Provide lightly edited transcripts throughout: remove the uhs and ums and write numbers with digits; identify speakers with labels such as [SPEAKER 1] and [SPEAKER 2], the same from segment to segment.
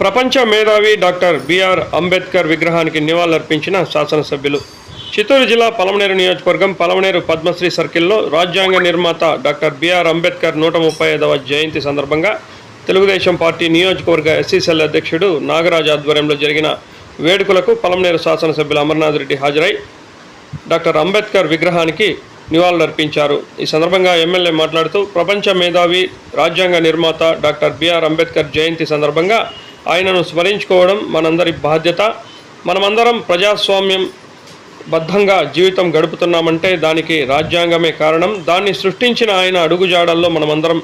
[SPEAKER 1] ప్రపంచ మేధావి doctor BR Ambedkar విగ్రహానికి నివాళులర్పించిన శాసనసభ్యులు. చిత్తూరు జిల్లా పలమనేరు నియోజకవర్గం పలమనేరు పద్మశ్రీ సర్కిల్లో రాజ్యాంగ నిర్మాత డాక్టర్ బిఆర్ అంబేద్కర్ 135వ జయంతి సందర్భంగా తెలుగుదేశం పార్టీ నియోజకవర్గ ఎస్సీసెల్ అధ్యక్షుడు నాగరాజ్ ఆధ్వర్యంలో జరిగిన వేడుకలకు పలమనేరు శాసనసభ్యులు అమర్నాథ్ రెడ్డి హాజరై డాక్టర్ అంబేద్కర్ విగ్రహానికి నివాళులర్పించారు. ఈ సందర్భంగా ఎమ్మెల్యే మాట్లాడుతూ ప్రపంచ మేధావి రాజ్యాంగ నిర్మాత డాక్టర్ బిఆర్ అంబేద్కర్ జయంతి సందర్భంగా ఆయనను స్మరించుకోవడం మనందరి బాధ్యత. మనమందరం ప్రజాస్వామ్యం బద్ధంగా జీవితం గడుపుతున్నామంటే దానికి రాజ్యాంగమే కారణం. దాన్ని సృష్టించిన ఆయన అడుగుజాడల్లో మనమందరం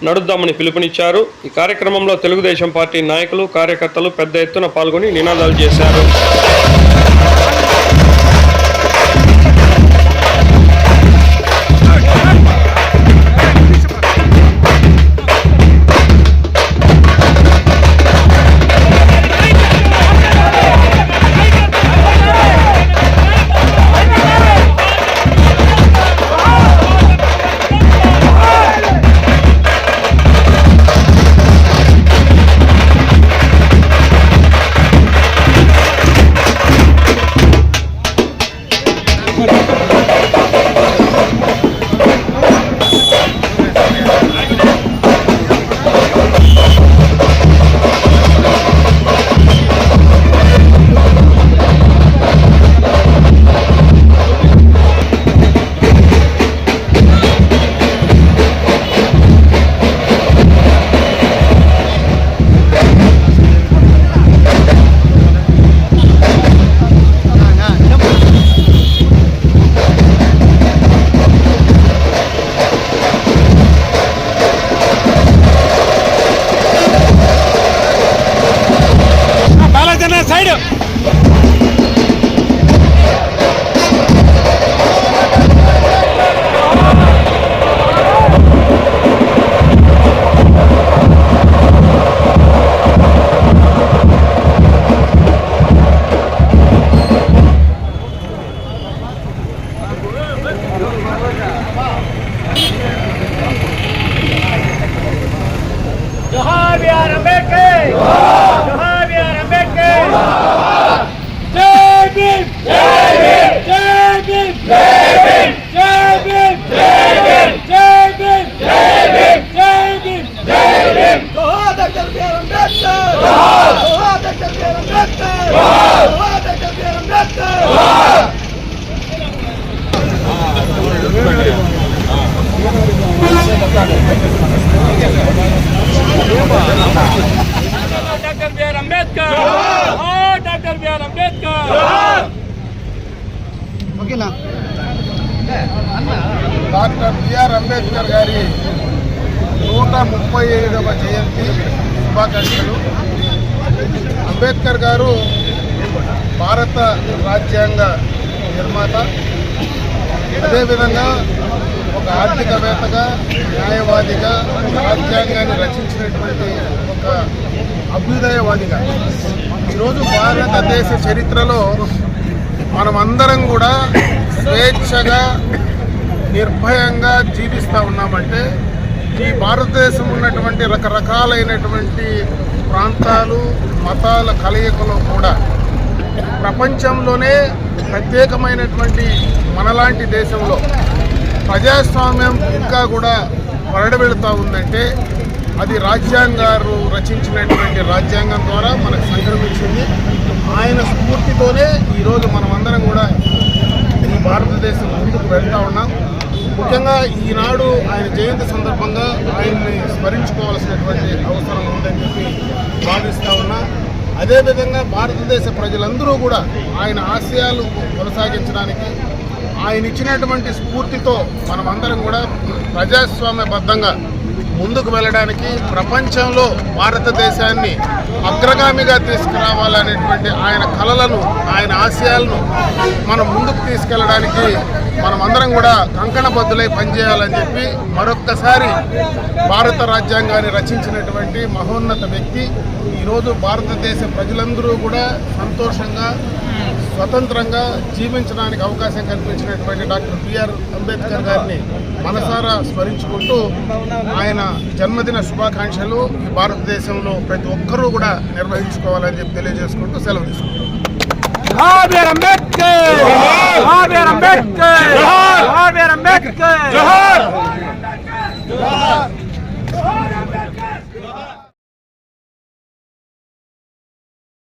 [SPEAKER 1] నడుద్దామని పిలుపునిచ్చారు. ఈ కార్యక్రమంలో తెలుగుదేశం పార్టీ నాయకులు కార్యకర్తలు పెద్ద ఎత్తున పాల్గొని నినాదాలు చేశారు.
[SPEAKER 2] Doctor BR Ambedkar, doctor BR Ambedkar.
[SPEAKER 3] Doctor BR Ambedkar గారి 135వ జయంతి శుభాకాంక్షలు. అంబేద్కర్ గారు భారత రాజ్యాంగ నిర్మాత, అదేవిధంగా ఒక ఆర్థికవేత్తగా, న్యాయవాదిగా, రాజ్యాంగాన్ని రచించినటువంటి ఒక అభ్యుదయవాదిగా ఈరోజు భారతదేశ చరిత్రలో మనమందరం కూడా స్వేచ్ఛగా నిర్భయంగా జీవిస్తూ ఉన్నామంటే ఈ భారతదేశం ఉన్నటువంటి రకరకాలైనటువంటి ప్రాంతాలు, మతాల కలయికలో కూడా ప్రపంచంలోనే ప్రత్యేకమైనటువంటి మనలాంటి దేశంలో ప్రజాస్వామ్యం ఇంకా కూడా వరడబెడుతూ ఉందంటే అది రాజ్యాంగారు రచించినటువంటి రాజ్యాంగం ద్వారా మనకు సంక్రమించింది. ఆయన స్ఫూర్తితోనే ఈరోజు మనమందరం కూడా ఈ భారతదేశం ముందుకు వెళ్తూ ఉన్నాం. ముఖ్యంగా ఈనాడు ఆయన జయంతి సందర్భంగా ఆయన్ని స్మరించుకోవాల్సినటువంటి అవసరం ఉందని చెప్పి భావిస్తూ ఉన్నా. అదేవిధంగా భారతదేశ ప్రజలందరూ కూడా ఆయన ఆశయాలు కొనసాగించడానికి, ఆయన ఇచ్చినటువంటి స్ఫూర్తితో మనమందరం కూడా ప్రజాస్వామ్యబద్ధంగా ముందుకు వెళ్ళడానికి, ప్రపంచంలో భారతదేశాన్ని అగ్రగామిగా తీసుకురావాలనేటువంటి ఆయన కలలను, ఆయన ఆశయాలను మనం ముందుకు తీసుకెళ్ళడానికి మనమందరం కూడా కంకణబద్దులై పనిచేయాలని చెప్పి మరొక్కసారి భారత రాజ్యాంగాన్ని రచించినటువంటి మహోన్నత వ్యక్తి ఈరోజు భారతదేశ ప్రజలందరూ కూడా సంతోషంగా స్వతంత్రంగా జీవించడానికి అవకాశం కల్పించినటువంటి డాక్టర్ బిఆర్ అంబేద్కర్ గారిని మనసారా స్మరించుకుంటూ ఆయన జన్మదిన శుభాకాంక్షలు ఈ భారతదేశంలో ప్రతి ఒక్కరూ కూడా నిర్వహించుకోవాలని చెప్పి తెలియజేసుకుంటూ సెలవు తీసుకుంటాం.
[SPEAKER 2] జోహార్ బిఆర్ అంబేద్కర్, జోహార్ బిఆర్ అంబేద్కర్, జోహార్ బిఆర్ అంబేద్కర్.